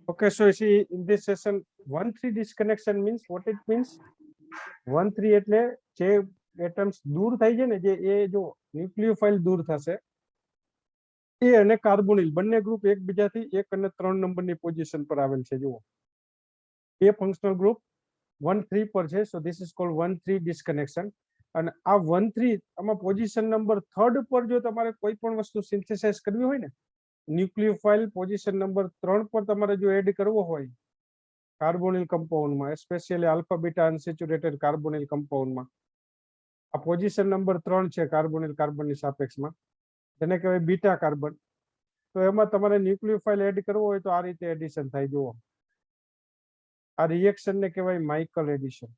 Okay, so you see in this session 1,3 disconnection means what it means. 1,3 એટલે જે atoms દૂર થાય છે ને, જે એ જો ન્યુક્લિયોફાઇલ દૂર થશે એ અને કાર્બોનિલ બંને ગ્રુપ એકબીજાથી 1 અને 3 નંબરની પોઝિશન પર આવેલ છે. જુઓ એ ફંક્શનલ ગ્રુપ 1,3 પર છે. So this is called 1,3 disconnection. અને આ 1,3 આમાં પોઝિશન નંબર 3 પર જો તમારે કોઈ પણ વસ્તુ સિન્થેસાઇઝ કરવી હોય ને, ન્યુક્લિયોફાઇલ પોઝિશન નંબર 3 પર તમારે જો એડ કરવો હોય કાર્બોનિલ કમ્પાઉન્ડમાં, specially alpha beta unsaturated carbonyl કમ્પાઉન્ડમાં, આ પોઝિશન નંબર 3 છે કાર્બોનિલ કાર્બનની સાપેક્ષમાં, જેને કહેવાય બીટા કાર્બન. તો એમાં તમારે ન્યુક્લિયોફાઇલ એડ કરવો હોય તો આ રીતે એડિશન થાય. જુઓ આ રિએક્શન ને કહેવાય માઇકલ એડિશન.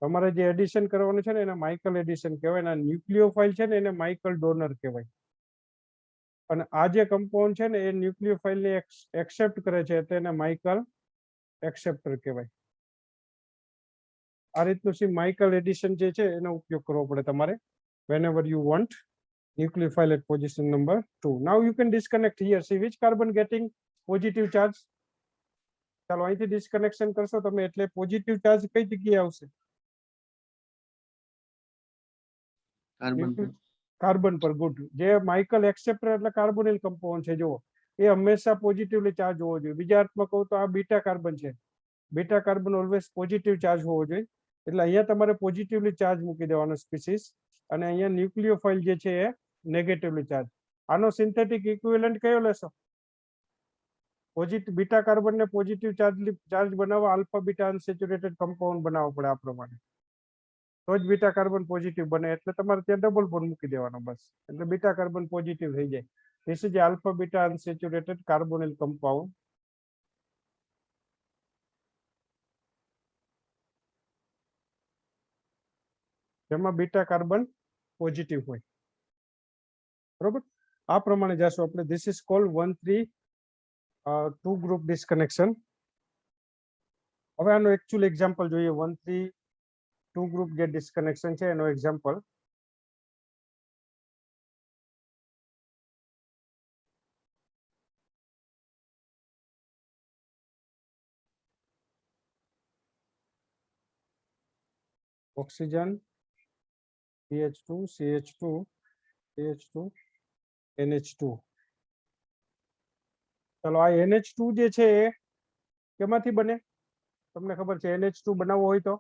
તમારે જે એડિશન કરવાનું છે ને એને માઇકલ એડિશન કહેવાય. અને ન્યુક્લિયોફાઇલ છે ને એને માઇકલ ડોનર કહેવાય. અને આ જે કમ્પાઉન્ડ છે ને એ ન્યુક્લિયોફાઇલ ને એક્સેપ્ટ કરે છે તેને માઇકલ એક્સેપ્ટર કહેવાય. આ રીતનું સી માઇકલ એડિશન જે છે એનો ઉપયોગ કરવો પડે તમારે whenever you want nucleophile at position number 2. Now you can disconnect here. See which carbon getting positive charge. ચાલો અહીંથી ડિસ્કનેક્શન કરશો તમે એટલે પોઝિટિવ ચાર્જ કઈ જગ્યાએ આવશે? કાર્બન પર. ગુડ. જે માઇકલ એક્સેપ્ટર એટલે કાર્બોનિલ કમ્પાઉન્ડ છે, જુઓ એ હંમેશા પોઝિટિવલી ચાર્જ હોવો જોઈએ. બીજા અર્થમાં કહું તો આ બીટા કાર્બન છે. Beta carbon always positive charge હોવો જોઈએ. એટલે અહીંયા તમારે પોઝિટિવલી ચાર્જ મૂકી દેવાનો સ્પીસીસ. અને અહીંયા ન્યુક્લિયોફાઇલ જે છે એ નેગેટિવલી ચાર્જ. આનો સિન્થેટિક ઇક્વિવેલન્ટ કયો લેશો? પોઝિટિવ બીટા કાર્બન ને પોઝિટિવ ચાર્જ બનાવવા આલ્ફા બીટા અનસેચ્યુરેટેડ કમ્પાઉન્ડ બનાવવો પડે આ પ્રમાણે, તો જ બીટા કાર્બન પોઝિટિવ બને. એટલે તમારે ત્યાં ડબલ બોન્ડ મૂકી દેવાનો બસ, એટલે બીટા કાર્બન પોઝિટિવ થઈ જાય. This is alpha beta unsaturated carbonyl compound. જેમાં બીટા કાર્બન પોઝિટિવ હોય. બરોબર, આ પ્રમાણે જશું આપણે. This is called 1,3 2 group disconnection. હવે આનો એકચ્યુઅલ એક્ઝામ્પલ જોઈએ. 1,3 2 ગ્રુપ જે ડિસ્કનેક્શન છે એનો example. Oxygen CH2 CH2 CH2 NH2. ચાલો આ NH2 જે છે એ કેમાંથી બને? તમને ખબર છે NH2 બનાવવો હોય તો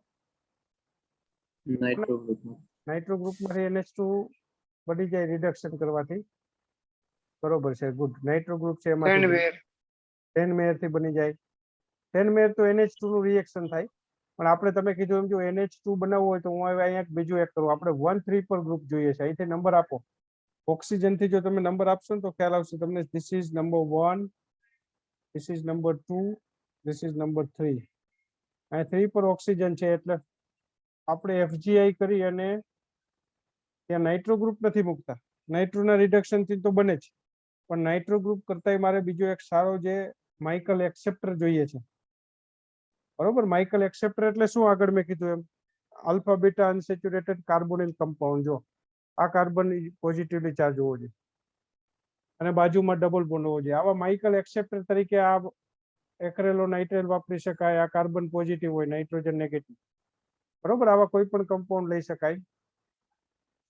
નાઇટ્રો ગ્રુપમાંથી NH2 બની જાય રિડક્શન કરવાથી. બરોબર છે, ગુડ. નાઇટ્રો ગ્રુપ છે એમાં 10 મેયર થી બની જાય. 10 મેયર તો NH2 નું રિએક્શન થાય. પણ આપણે તમે કીધું એમ જો NH2 બનાવવું હોય તો હું હવે અહીંયા બીજું એક કરું. આપણે 1,3 પર ગ્રુપ જોઈએ છે. અહીંથી નંબર આપો. ઓક્સિજન થી જો તમે નંબર આપશો ને તો ખ્યાલ આવશે તમને. This is number 1, this is number 2, this is number 3. અહીં 3 પર ઓક્સિજન છે એટલે આપણે FGI કરી અને ત્યાં નાઇટ્રો ગ્રુપ નથી મૂકતા. નાઇટ્રોના રિડક્શન થી તો બને જ, પણ નાઇટ્રો ગ્રુપ કરતા મારે બીજો એક સારો જે માઇકલ એક્સેપ્ટર જોઈએ છે. બરોબર, માઇકલ એક્સેપ્ટર એટલે શું? આગળ મેં કીધું એમ alpha beta unsaturated carbonyl compound. જો આ કાર્બન પોઝિટિવલી ચાર્જ હોવો જોઈએ અને બાજુમાં ડબલ બોન્ડ હોવો જોઈએ. આવા માઇકલ એક્સેપ્ટર તરીકે આ એકરેલો નાઇટ્રેલ વાપરી શકાય. આ કાર્બન પોઝિટિવ હોય, નાઇટ્રોજન નેગેટિવ. બરોબર, આવા કોઈ પણ કમ્પાઉન્ડ લઈ શકાય.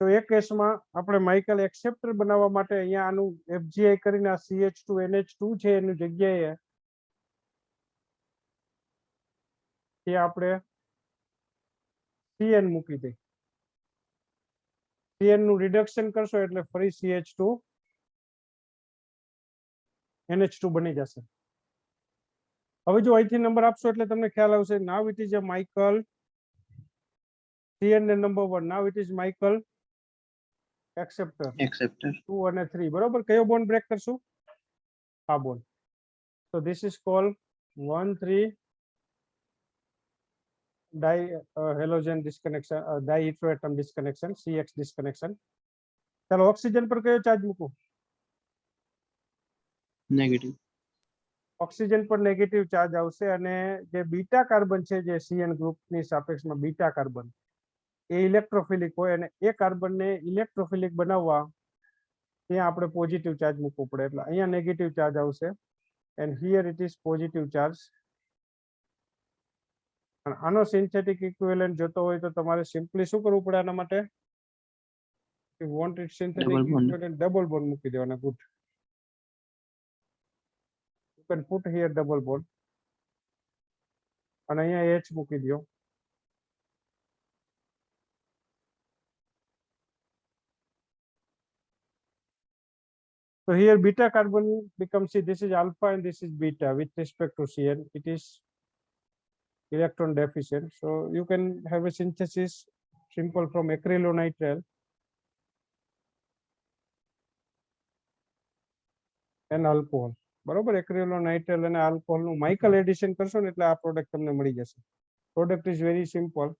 તો એક કેસમાં આપણે માઇકલ એક્સેપ્ટર બનાવવા માટે અહીંયા આનું FGI કરીને આ CH2 NH2 છે એની જગ્યાએ આપણે CN મૂકી દઈએ. CN નું રિડક્શન કરશો એટલે ફરી CH2 NH2 બની જશે. હવે જો અહીંથી નંબર આપશો એટલે તમને ખ્યાલ આવશે. Now it is a Michael CN ને number 1. Now it is Michael acceptor 2 અને 3. બરોબર, કયો બોન્ડ બ્રેક કરશું? આ bond. So this is called 1,3 halogen disconnection, diheteroatom disconnection, CX disconnection. ચાલો ઓક્સિજન પર કયો ચાર્જ મૂકું? નેગેટિવ. ઓક્સિજન પર નેગેટિવ ચાર્જ આવશે. અને જે બીટા કાર્બન છે જે CN ગ્રુપની સાપેક્ષમાં બીટા કાર્બન એ ઇલેક્ટ્રોફિલિક હોય અને એ કાર્બનને ઇલેક્ટ્રોફિલિક બનાવવા ત્યાં આપણે પોઝિટિવ ચાર્જ મૂકવો પડે એટલે અહીંયા નેગેટિવ ચાર્જ આવશે and here it is positive charge. અને આનો સિન્થેટિક ઇક્વિવેલન્ટ જોતો હોય તો તમારે સિમ્પલી શું કરવું પડે આના માટે? If you want it synthetic equivalent, double bond મૂકી દેવાના. Good. You can put here double bond. અને અહીંયા H મૂકી દો. So here beta carbon becomes, see, this is alpha and this is beta with respect to Cn. It is electron deficient. So you can have a synthesis simple from acrylonitrile and alcohol. બરોબર, acrylonitrile અને alcohol નું Michael addition કરશો ને એટલે આ product તમને મળી જશે. Product is very simple.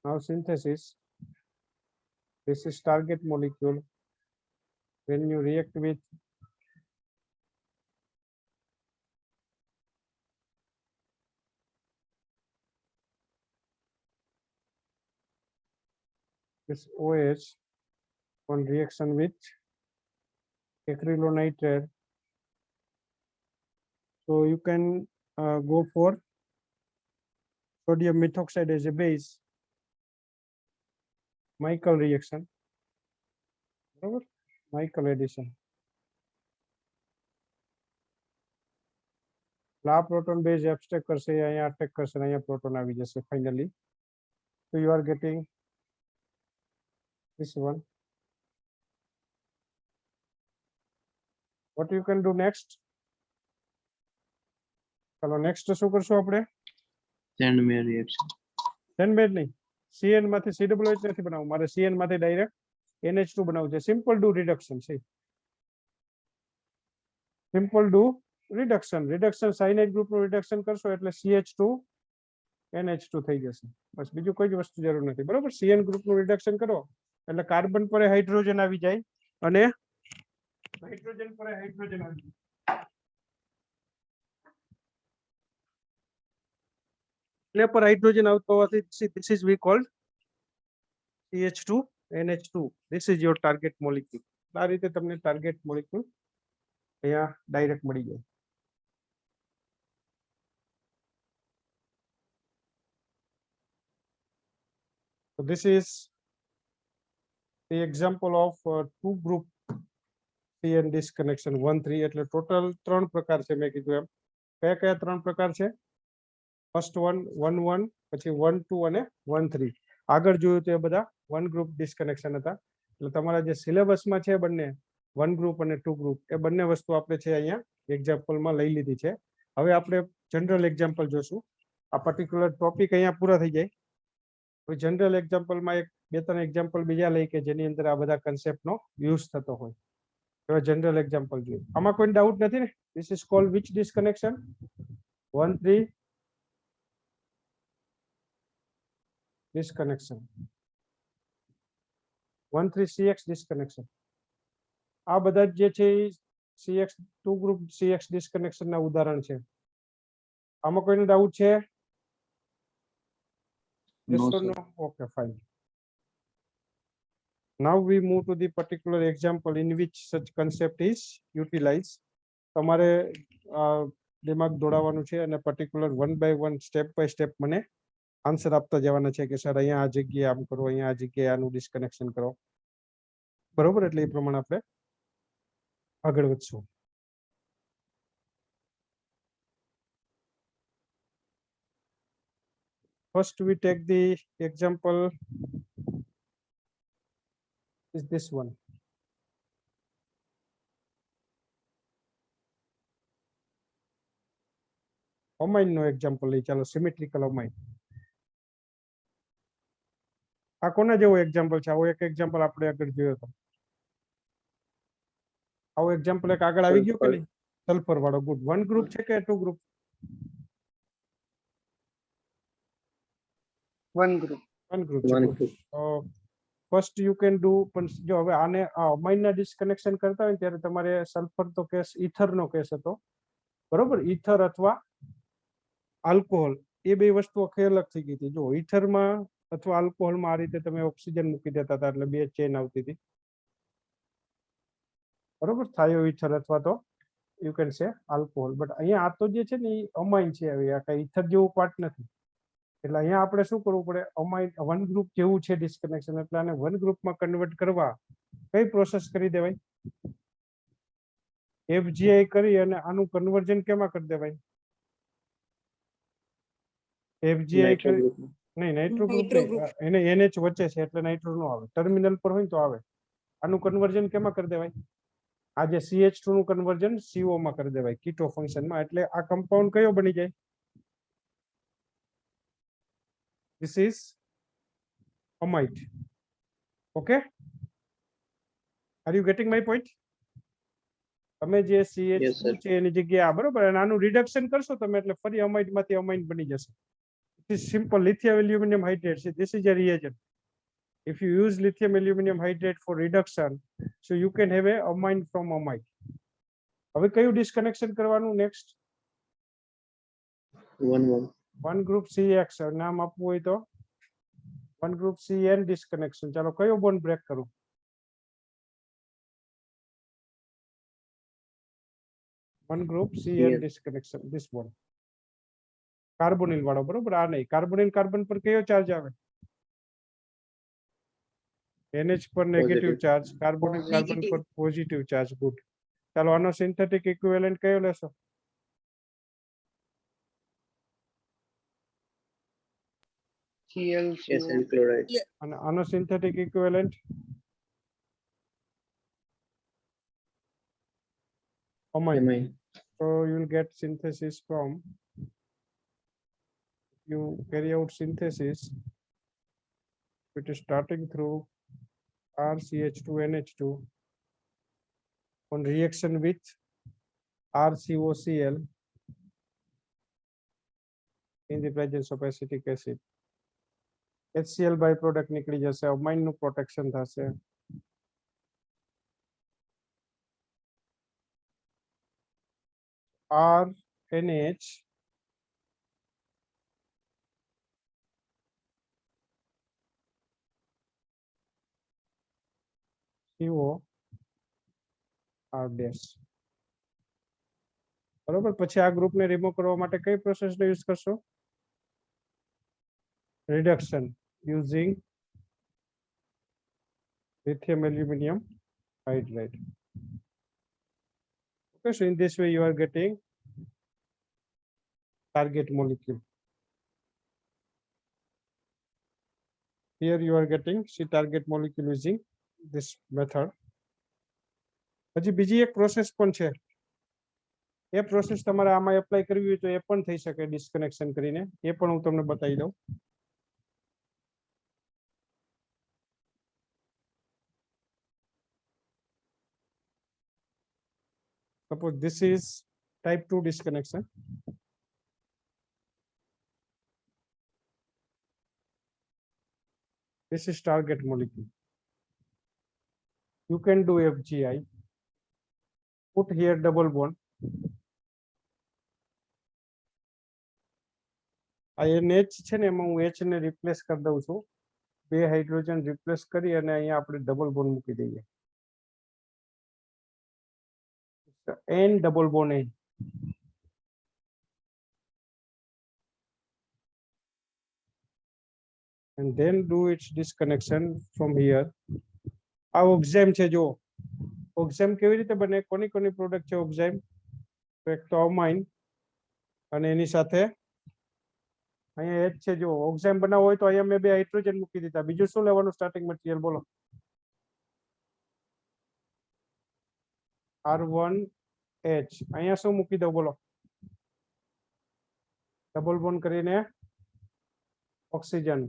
Now synthesis. This is target molecule. When you react with this OH on reaction with acrylonitrile, so you can go for sodium methoxide as a base, Michael reaction, Michael addition. આ proton base abstract કરશે, અહીંયા attack કરશે, અહીંયા proton આવી જશે finally. So you are getting this one. What you can do next? ચલો next શું કરશું આપણે? સેન્ડમેર રિએક્શન. સેન્ડમેર નહીં, Cn માંથી COOH નથી બનાવવું મારે, Cn માંથી ડાયરેક્ટ NH2 બનાવવું છે. સિમ્પલ ડુ રિડક્શન છે, simple do reduction. Reduction cyanide ગ્રુપનું રિડક્શન કરશો એટલે CH2 NH2 થઈ જશે. બસ બીજું કોઈ જ વસ્તુ જરૂર નથી. બરોબર, Cn ગ્રુપનું રિડક્શન કરો એટલે કાર્બન પર હાઇડ્રોજન આવી જાય અને હાઇડ્રોજન પર હાઇડ્રોજન આવી જાય. એટલે પર હાઇડ્રોજન આવતો હોવાથી this is we called CH2 NH2. This is your target molecule. આ રીતે તમને ટાર્ગેટ મોલેક્યુલ અહીંયા ડાયરેક્ટ મળી જાય. So this is the example of two group CN disconnection 1-3. એટલે ટોટલ 3 પ્રકાર છે. મેં કીધું એમ કયા કયા 3 પ્રકાર છે? ફર્સ્ટ 1-1, પછી 1-2 અને 1-3. આગળ જોયું તો એ બધા 1 ગ્રુપ ડિસ્કનેક્શન હતા. એટલે તમારા જે સિલેબસમાં છે બંને 1 ગ્રુપ અને 2 ગ્રુપ એ બંને વસ્તુ આપણે છે અહીંયા એક્ઝામ્પલમાં લઈ લીધી છે. હવે આપણે જનરલ એક્ઝામ્પલ જોશું. આ પર્ટિક્યુલર ટોપિક અહીંયા પૂરા થઈ જાય. હવે જનરલ એક્ઝામ્પલમાં એક 2-3 એક્ઝામ્પલ બીજા લઈ કે જેની અંદર આ બધા કન્સેપ્ટનો યુઝ થતો હોય. હવે જનરલ એક્ઝામ્પલ જોઈએ. આમાં કોઈ ડાઉટ નથી ને? This is called which disconnection? 1-3 disconnection. 1-3 CX disconnection. આ બધા જે છે CX 2 ગ્રુપ CX disconnection ના ઉદાહરણ છે. આમાં કોઈને ડાઉટ છે? Yes or no? Okay, fine. Now we move to the particular example in which such concept is utilized. તમારે દિમાગ દોડાવવાનું છે અને particular 1 by 1 step by step મને આન્સર આપતા જવાના છે કે સર અહીંયા આ જગ્યાએ આમ કરો, અહીંયા આ જગ્યાએ આનું ડિસ્કનેક્શન કરો. બરોબર, એટલે એ પ્રમાણે આપણે આગળ વધશું. First we take the example is this one. Amine નો એક્ઝામ્પલ લઈ ચાલો. Symmetrical amine. આ કોના જેવો એક્ઝામ્પલ છે? આવો એક એક્ઝામ્પલ આપણે આગળ જોયો હતો. આવો એક્ઝામ્પલ એક આગળ આવી ગયો કે નહીં? સલ્ફર વાળો. ગુડ. 1 ગ્રુપ છે કે 2 ગ્રુપ? 1 group. 1 ગ્રુપ છે. ફર્સ્ટ યુ કેન ડુ, પણ જો હવે આને અમાઇન ના ડિસ્કનેક્શન કરતા હોય ત્યારે તમારે સલ્ફર તો કેસ ઈથર નો કેસ હતો. બરોબર, ઈથર અથવા આલ્કોહોલ એ બે વસ્તુઓ અલગ થઈ ગઈ હતી. જો ઈથરમાં अथवा अल्कोहोल में आ रीते तमे ऑक्सीजन मूकी देता था એટલે બે ચેન આવતી હતી બરોબર થાયો ઈથર અથવા તો you can say alcohol but અહીંયા આ તો જે છે ને એ અમાઇન છે હવે આ કઈ ઈથર જેવું પાર્ટ નથી એટલે અહીંયા આપણે શું કરવું પડે અમાઇન વન ગ્રુપ જેવું છે ડિસ્કનેક્શન એટલે આને વન ગ્રુપમાં કન્વર્ટ કરવા કઈ પ્રોસેસ કરી દેવાય એફજીઆઈ કરી અને આનું કન્વર્ઝન કેમાં કરી દેવાય એફજીઆઈ નાઇટ્રો કરી ગ્રુપ નહીં નાઇટ્રો ગ્રુપ નાઇટ્રો નહીં ગ્રુપ. એને એનએચ વચ્ચે છે એટલે નાઇટ્રો નો આવે ટર્મિનલ પર હોય ને તો આવે આનું કન્વર્ઝન કેમાં કરી દેવાય આ જે CH2 નું કન્વર્ઝન CO માં કરી દેવાય કીટો ફંક્શનમાં એટલે આ કમ્પાઉન્ડ કયો બની જાય this is amide okay are you getting my point તમે જે Yes, CH2 sir. છે એની જગ્યાએ આ બરોબર અને આનું રિડક્શન કરશો તમે એટલે ફરી amide માંથી amine બની જશે It is simple lithium aluminum hydrate. See, this is a reagent. If you use lithium aluminum hydrate for reduction, so you can have a amine from amide. હવે કયું ડિસ્કનેક્શન કરવાનું નેક્સ્ટ 1 વન ગ્રુપ CX નામ આપવું હોય તો one group CN disconnection ચાલો કયો bond break કરું one group CN CN. Disconnection this bond carbonyl વાળો બરોબર આ નહીં કાર્બોનિલ કાર્બન પર કયો ચાર્જ આવે NH પર negative Positive. Charge carbonyl carbon Negative. પર પોઝિટિવ ચાર્જ ગુડ ચાલો આનો સિન્થેટિક ઇક્વિવેલન્ટ કયો લેશો SN chloride. અને આનો synthetic equivalent amine Amine. so you will get synthesis from you carry out synthesis which is starting through RCH2NH2 on reaction with RCOCl in the presence of acetic acid HCl byproduct નીકળી જશે amine નું protection થશે RNH CO R dash બરોબર પછી આ ગ્રુપને remove કરવા માટે કઈ પ્રોસેસનો યુઝ કરશો reduction using lithium aluminum hydride okay so in this way you are getting target molecule here you are getting see target molecule using this method હજી બીજી એક પ્રોસેસ પણ છે એ પ્રોસેસ તમારે આમાં એપ્લાય કરવી હોય તો એ પણ થઈ શકે ડિસ્કનેક્શન કરીને એ પણ હું તમને બતાવી દઉં suppose this is type 2 disconnection this is target molecule you can do FGI put here double bond આ NH છે ને એમાં હું H ને રિપ્લેસ કરી દઉં છું બે હાઇડ્રોજન રિપ્લેસ કરી અને અહીંયા આપણે ડબલ બોન્ડ મૂકી દઈએ N double bond N and then do its disconnection from here આ ઓક્ઝાઇમ છે જો ઓક્ઝાઇમ કેવી રીતે બને કોની કોની પ્રોડક્ટ છે ઓક્ઝાઇમ તો એક તો અમાઇન અને એની સાથે અહીંયા H છે જો ઓક્ઝાઇમ બનાવવો હોય તો અહીંયા મેં બે હાઇડ્રોજન મૂકી દીધા બીજું શું લેવાનું સ્ટાર્ટિંગ મટીરીયલ બોલો R1H અહીંયા શું મૂકી દઉં બોલો ડબલ બોન્ડ કરીને ઓક્સિજન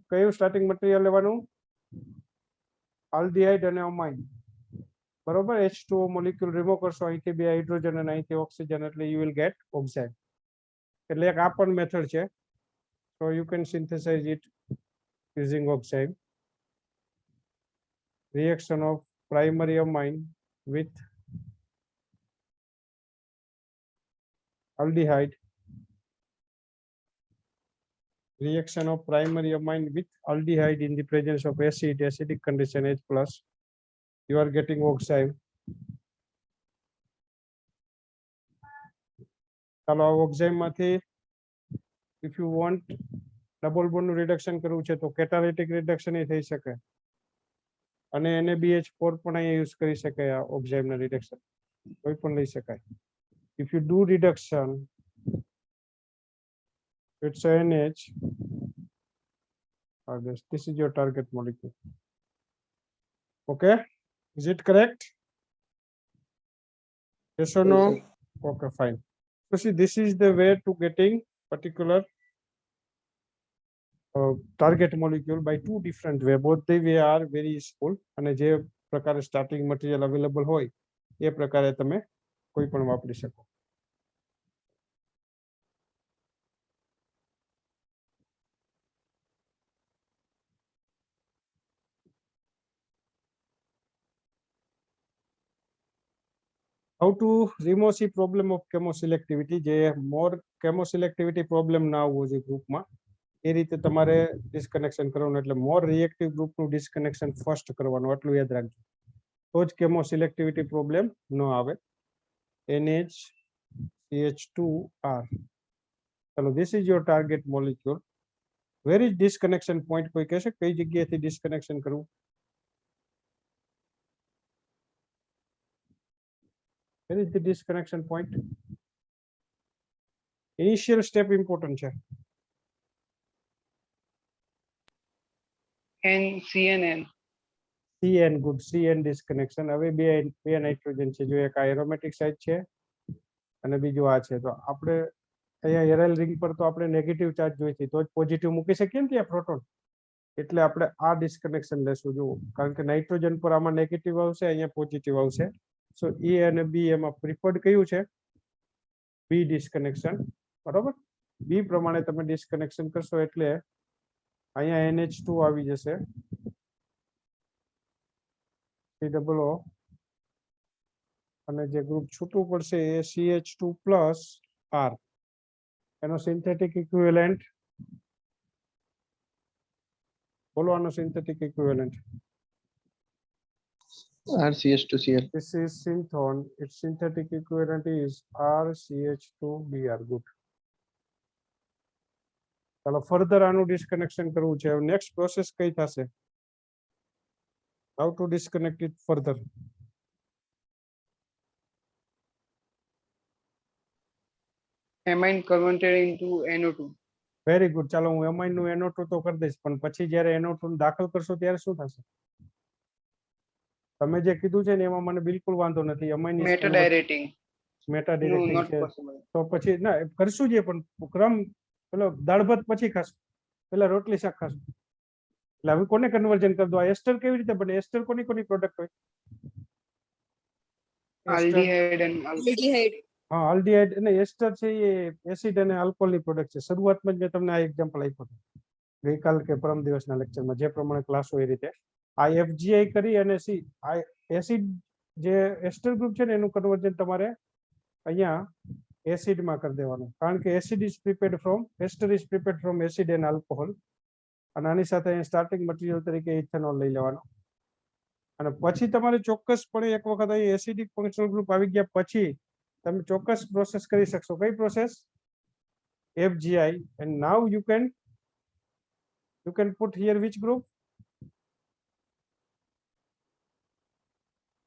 કયું સ્ટાર્ટિંગ મટીરીયલ લેવાનું આલ્ડીહાઇડ અને અમાઇન બરોબર H2O મોલેક્યુલ રિમૂવ કરશો અહીંથી બે હાઇડ્રોજન અને અહીંથી ઓક્સિજન એટલે you will get oxide એટલે એક આ પણ મેથડ છે so you can synthesize it using oxide reaction of primary amine with aldehyde reaction of primary amine with aldehyde in the presence of acid, acidic condition H plus, you are getting oxide. ચાલો આ oxide માંથી if you want double bond નું reduction કરવું છે તો catalytic reduction એ થઈ શકે અને NaBH4 પણ અહીંયા use કરી શકાય આ ઓક્સાઇડ ના reduction કોઈ પણ લઈ શકાય. If you do reduction, it's NH. This is your target molecule. Okay, is it correct? Yes or no? Okay, fine. So see, this is the way to getting particular target molecule by two different way. Both the way are very useful. અને જે પ્રકારે starting material available હોય એ પ્રકારે તમે કોઈ પણ વાપરી શકો. How to remove the problem of chemoselectivity? જે more chemoselectivity problem ના આવવો જોઈએ ગ્રુપમાં એ રીતે તમારે ડિસ્કનેક્શન કરવાનું એટલે મોર રિએક્ટિવ ગ્રુપનું ડિસ્કનેક્શન ફર્સ્ટ કરવાનું આટલું યાદ રાખજો તો જ chemoselectivity પ્રોબ્લેમ ન આવે. NaCH2R. ચલો this is your target molecule. Where is disconnection point? કોઈ કહેશે કઈ જગ્યાએથી ડિસ્કનેક્શન કરવું? Where is the disconnection point? Initial step important છે. CNN. CN good, CN disconnection. હવે બે નાઇટ્રોજન છે, જો એક એરોમેટિક સાઇડ છે અને બીજું આ છે. તો આપણે અહીંયા એરલ રિંગ પર તો આપણે નેગેટિવ ચાર્જ જોઈતી તો જ પોઝિટિવ મૂકી શકીએ ને ત્યાં પ્રોટોન, એટલે આપણે આ ડિસ્કનેક્શન લેશું. જો કારણ કે નાઇટ્રોજન પર આમાં નેગેટિવ આવશે, અહીંયા પોઝિટિવ આવશે. સો એ અને બી એમાં પ્રિફર્ડ કયું છે? બી ડિસ્કનેક્શન, બરોબર. બી પ્રમાણે તમે ડિસ્કનેક્શન કરશો એટલે અહીંયા NH2 આવી જશે, COO, અને જે ગ્રુપ છૂટું પડશે એ CH2+R. એનો સિન્થેટિક ઇક્વિવેલન્ટ બોલો, આનો synthetic equivalent. RCH2Cl. This is synthon. Its synthetic equivalent is RCH2Br. Good. ચાલો ફર્ધર આનું ડિસ્કનેક્શન કરવું છે. નેક્સ્ટ પ્રોસેસ કઈ થશે? How to disconnect it further? Amine converted into NO2. Very good. ચાલો હું એમાઇન નું NO2 તો કરી દઈશ, પણ પછી જ્યારે NO2 દાખલ કરશો ત્યારે શું થશે? તમે જે કીધું છે ને એમાં મને બિલકુલ વાંધો નથી. અમાઇન Meta dilating. Meta No, directing not છે possible. તો પછી ના કરશું જે, પણ ક્રમ પેલો દાળ ભાત પછી ખાશું, પેલા રોટલી શાક ખાશું. એટલે હવે કોને કન્વર્જન કરી દો? આ એસ્ટર કેવી રીતે બને? એસ્ટર કોની કોની પ્રોડક્ટ હોય? Aldehyde and aldehyde. હા, આલ્ડીહાઇડ અને એસ્ટર છે એ એસિડ અને આલ્કોહોલની પ્રોડક્ટ છે. શરૂઆતમાં જ મેં તમને આ એક્ઝામ્પલ આપ્યું હતું ગઈકાલ કે પરમ દિવસના લેક્ચરમાં, જે પ્રમાણે ક્લાસ હોય એ રીતે. આ FGI કરી અને સી આ એસિડ જે એસ્ટર ગ્રુપ છે ને એનું કન્વર્જન તમારે અહીંયા એસિડમાં કરી દેવાનું, કારણ કે acid is prepared from ester is prepared from acid and alcohol. અને આની સાથે અહીં સ્ટાર્ટિંગ મટીરિયલ તરીકે ઇથેનોલ લઈ લેવાનો. અને પછી તમારે ચોક્કસપણે એક વખત અહીં એસિડિક ફંક્શનલ ગ્રુપ આવી ગયા પછી તમે ચોક્કસ પ્રોસેસ કરી શકશો. કઈ process? FGI. And now you can put here which group?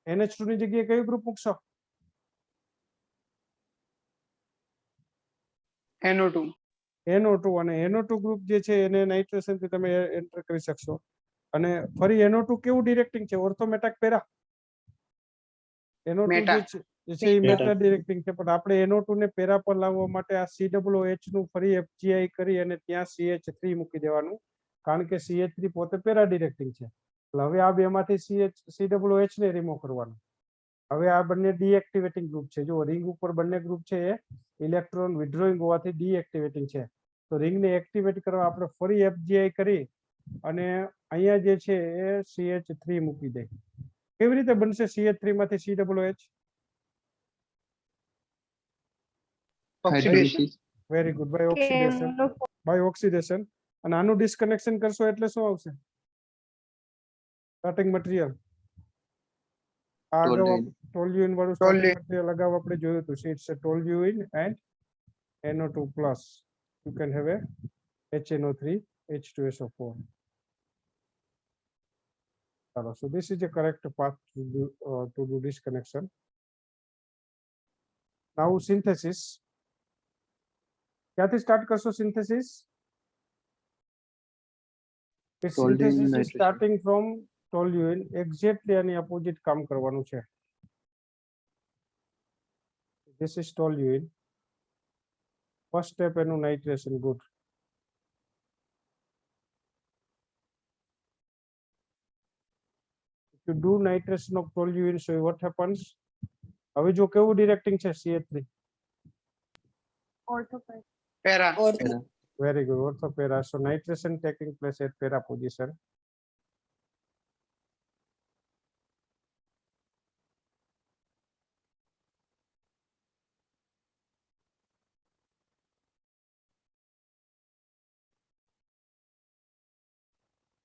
NH2 ની જગ્યાએ કયું ગ્રુપ મૂકશો? NO2. NO2. અને NO2 ગ્રુપ જે છે એને નાઇટ્રેશન થી તમે એન્ટર કરી શકશો. અને ફરી NO2 કેવું ડિરેક્ટિંગ છે? ઓર્થોમેટાક પેરા. NO2 Meta. જે છે એ મેટા ડિરેક્ટિંગ છે, પણ આપણે NO2 ને પેરા પર લાવવા માટે આ COOH નું ફરી FGI કરી અને ત્યાં CH3 મૂકી દેવાનું, કારણ કે CH3 પોતે પેરા ડિરેક્ટિંગ છે. એટલે હવે આ બેમાંથી COOH ને રિમૂવ કરવાનું. હવે આ બંને ડીએક્ટિવેટિંગ ગ્રુપ છે. જો રિંગ ઉપર બંને ગ્રુપ છે એ ઇલેક્ટ્રોન વિડ્રોઈંગ હોવાથી ડીએક્ટિવેટિંગ છે. તો રિંગને એક્ટિવેટ કરવા આપણે ફરી FGI કરી અને અહીંયા જે છે એ CH3 મૂકી દે. કેવી રીતે બનશે CH3 માંથી COOH? Oxidation. Very good. By oxidation. By oxidation. અને આનું ડિસ્કનેક્શન કરશો એટલે શું આવશે? સ્ટાર્ટિંગ મટીરીયલ આ અગાઉ Toluene. ટોલ્યુઇન વાળું સ્ટાર્ટિંગ મટીરીયલ અગાઉ આપણે જોયું હતું. It's a toluene and NO2 plus. You can have a HNO3 H2SO4. So this is the correct path to do this connection. Now synthesis. ક્યાંથી સ્ટાર્ટ કરશો synthesis? Toluene Synthesis is nitrogen. starting from toluene. Exactly આની opposite કામ કરવાનું છે. This is toluene. First step એનું nitration. Good. If you do nitration of toluene, so what happens? હવે જો કેવું ડિરેક્ટિંગ છે CH3? Para. Para. Very good. Ortho para. So nitration taking place at para position.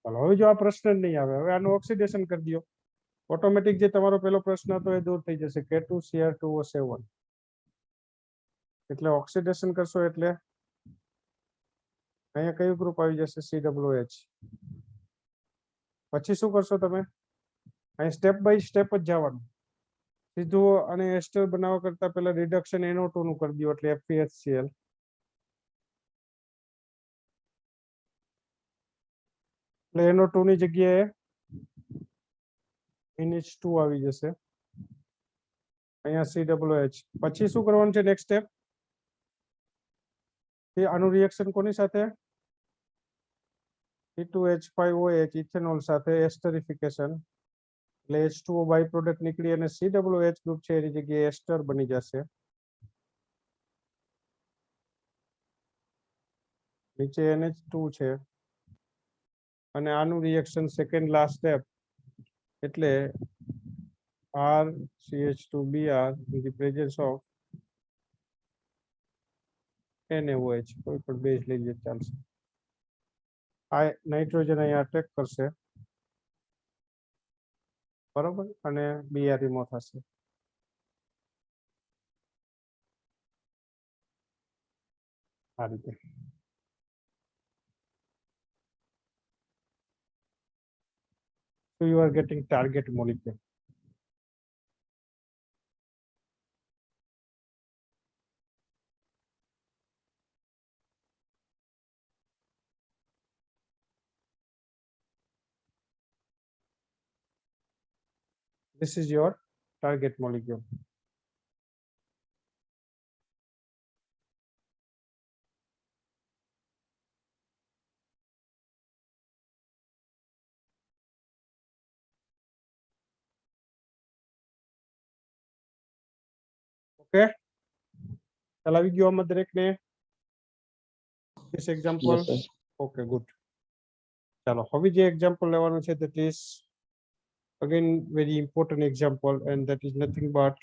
ચાલો હવે જો આ પ્રશ્ન જ નહીં આવે, હવે આનું ઓક્સિડેશન કરી દો. ઓટોમેટિક જે તમારો પહેલો પ્રશ્ન હતો એ દૂર થઈ જશે. K2Cr2O7 એટલે ઓક્સિડેશન કરશો એટલે અહીંયા કયું ગ્રુપ આવી જશે? COOH. પછી શું કરશો તમે? અહીં સ્ટેપ બાય સ્ટેપ જ જવાનું. સીધું અને એસ્ટર બનાવવા કરતા પહેલા રિડક્શન NO2 નું કરી દો એટલે FeHCl. એટલે NO2 ની જગ્યાએ NH2 આવી જશે. અહીંયા COOH. પછી શું કરવાનું છે નેક્સ્ટ સ્ટેપ? આનું રિએક્શન કોની સાથે? C2H5OH ઇથેનોલ સાથે એસ્ટરિફિકેશન એટલે H2O બાય પ્રોડક્ટ નીકળી અને COOH ગ્રુપ છે એની જગ્યાએ એસ્ટર બની જશે. નીચે NH2 છે અને આનું રિએક્શન સેકન્ડ લાસ્ટ સ્ટેપ એટલે RCH2Br in the presence of NaOH. કોઈ પણ બેઝ લઈ લે ચાલશે. આ નાઇટ્રોજન અહીંયા અટેક કરશે બરોબર અને Br રિમૂવ થશે. આ રીતે so you are getting target molecule. This is your target molecule. Okay. ચલાવી ગયો આમાં દરેકને? This example. Yes, sir. Okay, good. ચાલો હવે જે એક્ઝામ્પલ લેવાનું છે that is again very important example and that is nothing but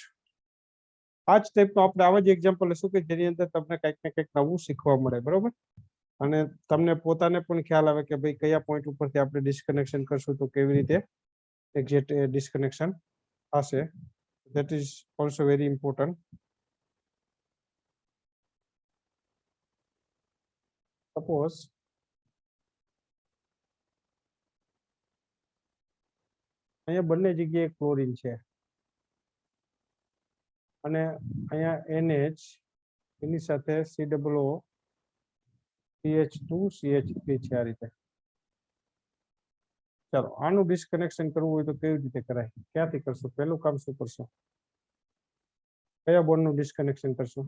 આ જ ટાઈપનો આપણે આવા જ એક્ઝામ્પલ લેશું કે જેની અંદર તમને કંઈક ને કંઈક નવું શીખવા મળે બરોબર અને તમને પોતાને પણ ખ્યાલ આવે કે ભાઈ કયા પોઈન્ટ ઉપરથી આપણે ડિસ્કનેક્શન કરશું તો કેવી રીતે એક્ઝેક્ટ ડિસ્કનેક્શન થશે. that is also very important. Suppose અહીંયા બંને જગ્યાએ ક્લોરીન છે અને અહીંયા NH એની સાથે COO CH2 CH3 છે આ રીતે. ચાલો આનું ડિસ્કનેક્શન કરવું હોય તો કેવી રીતે કરાય? ક્યાંથી કરશો? પહેલું કામ શું કરશો? કયા બોન્ડનું ડિસ્કનેક્શન કરશો?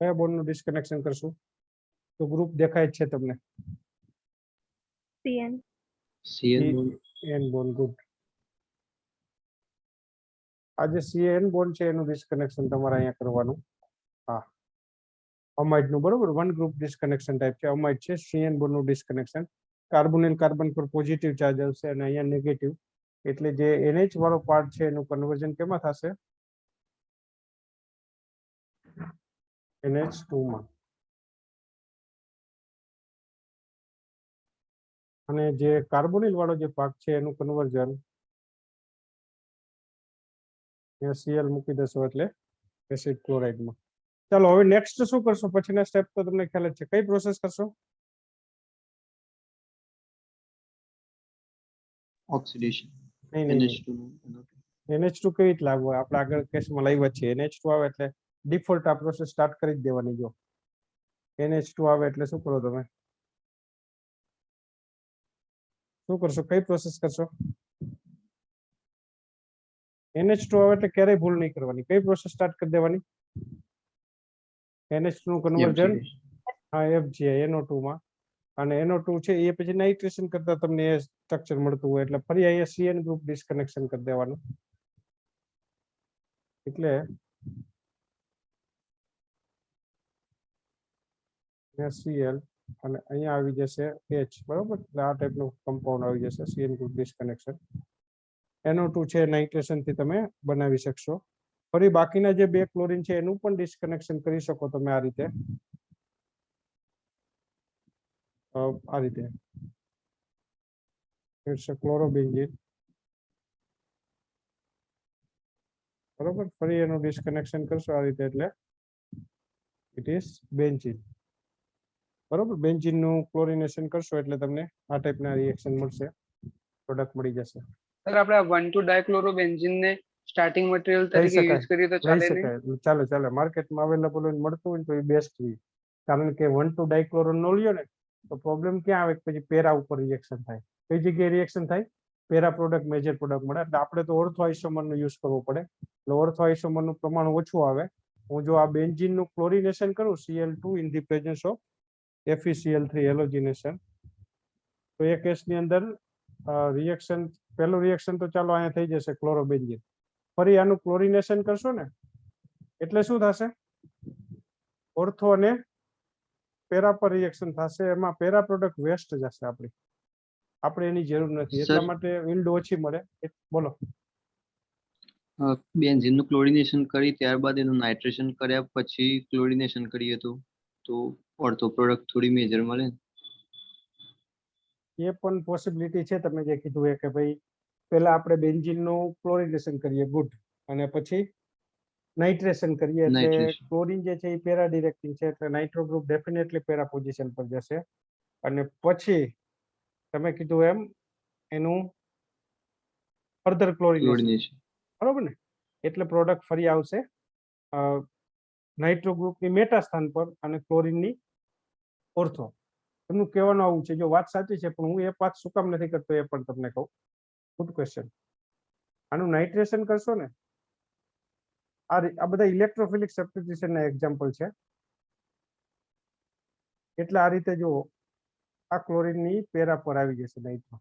કયા બોન્ડનું ડિસ્કનેક્શન કરશું? તો ગ્રુપ દેખાય જ છે તમને. CN bond. N bond. Good. આ જે CN બોન્ડ છે એનું ડિસ્કનેક્શન તમારે અહીંયા કરવાનું. હા અમાઇડ નું બરોબર વન ગ્રુપ ડિસ્કનેક્શન ટાઈપ છે. અમાઇડ છે CN બોન્ડ નું ડિસ્કનેક્શન. કાર્બોનિલ કાર્બન પર પોઝિટિવ ચાર્જ આવશે અને અહીંયા નેગેટિવ એટલે જે NH વાળો પાર્ટ છે એનું કન્વર્ઝન કેમાં થશે NH2 માં અને જે કાર્બોનિલ વાળો જે ભાગ છે એનું કન્વર્ઝન Cl મૂકી દેશો એટલે એસિડ ક્લોરાઇડ માં ચાલો હવે નેક્સ્ટ શું કરશો પછીના સ્ટેપ તો તમને ખ્યાલ જ છે કઈ પ્રોસેસ કરશો oxidation નહીં નહીં NH2 NH2 કેવી રીતે લાગુ આપણે આગળ કેસમાં લાવ્યા છીએ NH2 આવે એટલે ડિફોલ્ટ આ પ્રોસેસ સ્ટાર્ટ કરી જ દેવાની જો NH2 આવે એટલે શું કરો તમે શું કરશો કઈ પ્રોસેસ કરશો NH2 આવે એટલે ક્યારેય ભૂલ નહીં કરવાની કઈ પ્રોસેસ સ્ટાર્ટ કરી દેવાની NH2 નું કન્વર્ઝન હા FGI NO2 માં અને NO2 છે એ પછી નાઇટ્રેશન કરતા તમને એ સ્ટ્રક્ચર મળતું હોય એટલે ફરી અહીંયા CN ગ્રુપ ડિસ્કનેક્શન કરી દેવાનું એટલે Cl અને અહીંયા આવી જશે H બરોબર એટલે આ ટાઈપનું કમ્પાઉન્ડ આવી જશે CN ગ્રુપ ડિસ્કનેક્શન NO2 છે નાઇટ્રેશન થી તમે બનાવી શકશો ફરી બાકીના જે બે ક્લોરીન છે એનું પણ ડિસ્કનેક્શન કરી શકો તમે આ રીતે ઇટ્સ અ ક્લોરોબેન્ઝીન બરોબર ફરી એનું ડિસ્કનેક્શન કરશો આ રીતે એટલે ઇટ ઇઝ બેન્ઝીન બરોબર બેન્ઝીન નું ક્લોરિનેશન કરશો એટલે તમને આ ટાઈપના રિએક્શન મળશે પ્રોડક્ટ મળી જશે સર આપણે 1,2 ડાયક્લોરોબેન્ઝીન ને સ્ટાર્ટિંગ મટીરીયલ લઈ તરીકે શકાય યુઝ કરીએ તો લઈ ચાલે નહીં શકાય ચાલે ચાલે માર્કેટમાં અવેલેબલ હોય મળતું હોય તો એ બેસ્ટ રહે કારણ કે 1,2 ડાયક્લોરોન નો લ્યો ને તો પ્રોબ્લેમ ક્યાં આવે પછી પેરા ઉપર રિએક્શન થાય કઈ જગ્યાએ રિએક્શન થાય પેરા પ્રોડક્ટ મેજર પ્રોડક્ટ મળે એટલે આપણે તો ઓર્થો આઇસોમર નો યુઝ કરવો પડે એટલે ઓર્થો આઇસોમર નું પ્રમાણ ઓછું આવે હું જો આ બેન્ઝીન નું ક્લોરિનેશન કરું Cl2 in the presence of FeCl3 halogenation તો એ કેસની અંદર રિએક્શન પહેલું રિએક્શન તો ચાલો અહીંયા થઈ જશે ક્લોરોબેન્ઝીન ફરી આનું ક્લોરિનેશન કરશો ને એટલે શું થશે ઓર્થો અને પેરા પર રિએક્શન થશે એમાં પેરા પ્રોડક્ટ વેસ્ટ જશે આપણે એની જરૂર નથી એટલા માટે વિલ્ડ ઓછી મળે બોલો બેન્ઝીન નું ક્લોરિનેશન કરી ત્યારબાદ એનું નાઇટ્રેશન કર્યા પછી ક્લોરિનેશન કરીએ તો ઓર્થો પ્રોડક્ટ થોડી મેજર મળે એ પણ પોસિબિલિટી છે તમે જે કીધું એ કે ભાઈ પહેલા આપણે બેન્ઝીન નું ક્લોરિનેશન કરીએ ગુડ અને પછી નાઇટ્રેશન કરીએ એટલે ક્લોરીન જે છે એ પેરા ડિરેક્ટિંગ છે એટલે nitro group definitely para position પર જશે અને પછી તમે કીધું એમ એનું ફર્ધર ક્લોરિનેશન બરોબર ને એટલે પ્રોડક્ટ ફરી આવશે નાઇટ્રો ગ્રુપની મેટા સ્થાન પર અને ક્લોરીનની ઓર્થો એમનું કહેવાનું આવું છે જો વાત સાચી છે પણ હું એ વાત શું કામ નથી કરતો એ પણ તમને કહું ગુડ ક્વેશ્ચન આનું નાઇટ્રેશન કરશો ને આ બધા ઇલેક્ટ્રોફિલિક સબસ્ટિટ્યુશન ના એક્ઝામ્પલ છે એટલે આ રીતે જો આ ક્લોરીનની પેરા પર આવી જશે નાઇટ્રો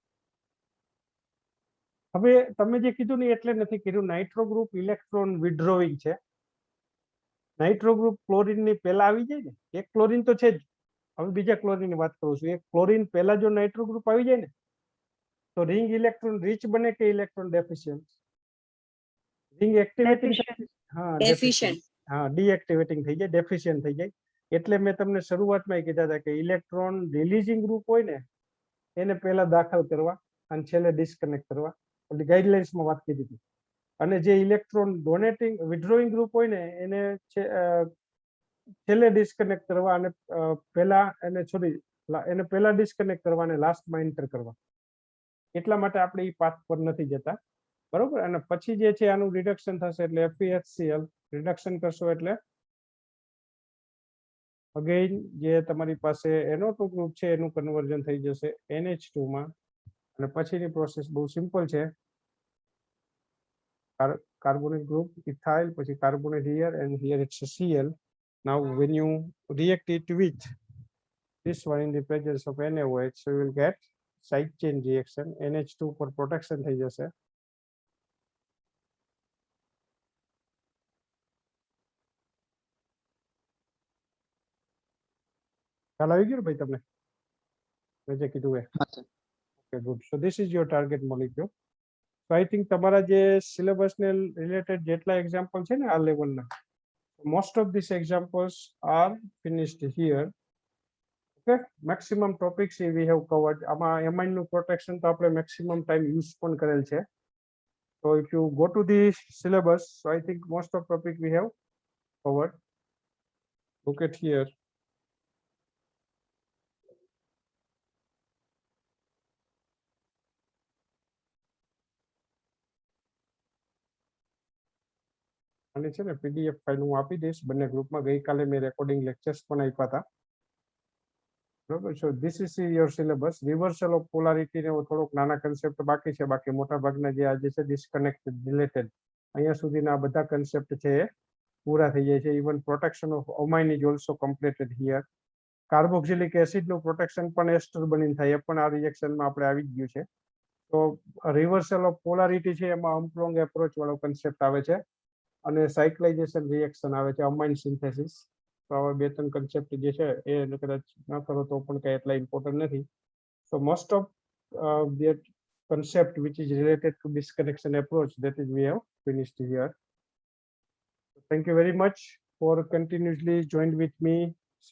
હવે તમે જે કીધું ને એટલે નથી કીધું નાઇટ્રો ગ્રુપ ઇલેક્ટ્રોન વિડ્રોવિંગ છે નાઇટ્રો ગ્રુપ ક્લોરીન ની પહેલા આવી જાય ને એક ક્લોરીન તો છે જ હવે બીજા ક્લોરીન ની વાત કરું છું એક ક્લોરીન પહેલા જો નાઇટ્રો ગ્રુપ આવી જાય ને તો રિંગ ઇલેક્ટ્રોન રીચ બને કે ઇલેક્ટ્રોન ડેફિશિયન્ટ રિંગ એક્ટિવેટિંગ ડીએક્ટિવેટિંગ થઈ જાય ડેફિશિયન્ટ થઈ જાય એટલે મેં તમને શરૂઆતમાં કીધા હતા કે ઇલેક્ટ્રોન રિલીઝિંગ ગ્રુપ હોય ને એને પહેલા દાખલ કરવા અને છેલ્લે ડિસ્કનેક્ટ કરવા એટલે ગાઈડલાઇન્સમાં વાત કરી હતી અને જે ઇલેક્ટ્રોન ડોનેટિંગ વિડ્રોઈંગ ગ્રુપ હોય ને એને છેલ્લે ડિસ્કનેક્ટ કરવા અને પહેલા એને પહેલા ડિસ્કનેક્ટ કરવા અને લાસ્ટમાં એન્ટર કરવા એટલા માટે આપણે એ પાથ પર નથી જતા બરોબર અને પછી જે છે આનું રિડક્શન થશે એટલે FeHCl રિડક્શન કરશો એટલે અગેઇન જે તમારી પાસે NO2 ગ્રુપ છે એનું કન્વર્ઝન થઈ જશે NH2 માં અને પછીની પ્રોસેસ બહુ સિમ્પલ છે carbonic group ethyl પછી carbonate here and here it's a Cl now when you react it with this one in the presence of NaOH so you will get side chain reaction NH2 પર protection થઈ જશે ખ્યાલ આવી ગયો ભાઈ તમને મેં જે કીધું એ okay good so this is your target molecule તો આઈ થિંક તમારા જે સિલેબસ ને રિલેટેડ જેટલા એક્ઝામ્પલ છે ને આ લેવલના, most of this examples are finished here. Okay, maximum topics we have covered. આમાં એમાઇન નું પ્રોટેક્શન તો આપણે મેક્સિમમ ટાઈમ યુઝ પણ કરેલ છે. So if you go to the syllabus, so I think most of topic we have covered. Look at here. અને છે ને પીડીએફ ફાઇલ હું આપી દઈશ બંને ગ્રુપમાં. ગઈકાલે મેં રેકોર્ડિંગ લેક્ચર્સ પણ આપ્યા હતા. બરોબર. So this is your syllabus. Reversal of polarity ને થોડોક નાના કન્સેપ્ટ બાકી છે, બાકી મોટા ભાગના જે આજે છે ડિસ્કનેક્ટેડ રિલેટેડ અહીંયા સુધીના આ બધા કન્સેપ્ટ છે એ પૂરા થઈ જાય છે. Even protection of amine is also completed here. Carboxylic acid નું પ્રોટેક્શન પણ એસ્ટર બનીને થાય, એ પણ આ રિએક્શનમાં આપણે આવી જ ગયું છે. તો રિવર્સલ ઓફ પોલારિટી છે એમાં અમ્પ્લોંગ એપ્રોચ વાળો કન્સેપ્ટ આવે છે, અને સાયક્લાઇઝેશન રિએક્શન આવે છે, અમાઇન સિન્થેસિસ. તો હવે બે ત્રણ કન્સેપ્ટ જે છે એ કદાચ ન કરો તો પણ કઈ એટલા ઇમ્પોર્ટન્ટ નથી. સો most of that concept which is related to disconnection approach, that is we have finished here. Thank you very much for continuously joined with me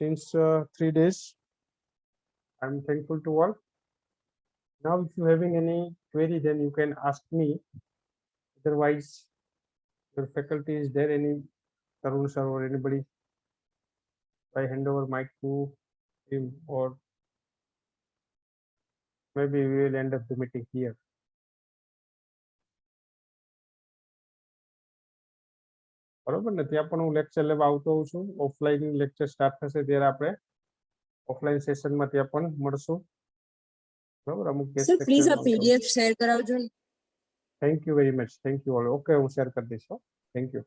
since 3 days. I'm thankful to all. Now if you having any query, then you can ask me. Otherwise your faculty is there, any Tarun sir or anybody, I hand over mic to him, or maybe we will end up the meeting here. બરોબર ને? ત્યાં પણ હું lecture લેવા આવતો હોઉં છું. Offline lecture start થશે ત્યારે આપણે ઓફલાઈન સેશનમાં ત્યાં પણ મળશું. બરોબર. અમુક સર પ્લીઝ આ પીડીએફ શેર કરાવજો ને. Thank you very much. Thank you all. Okay, હું શેર કરી દઈશ. Thank you.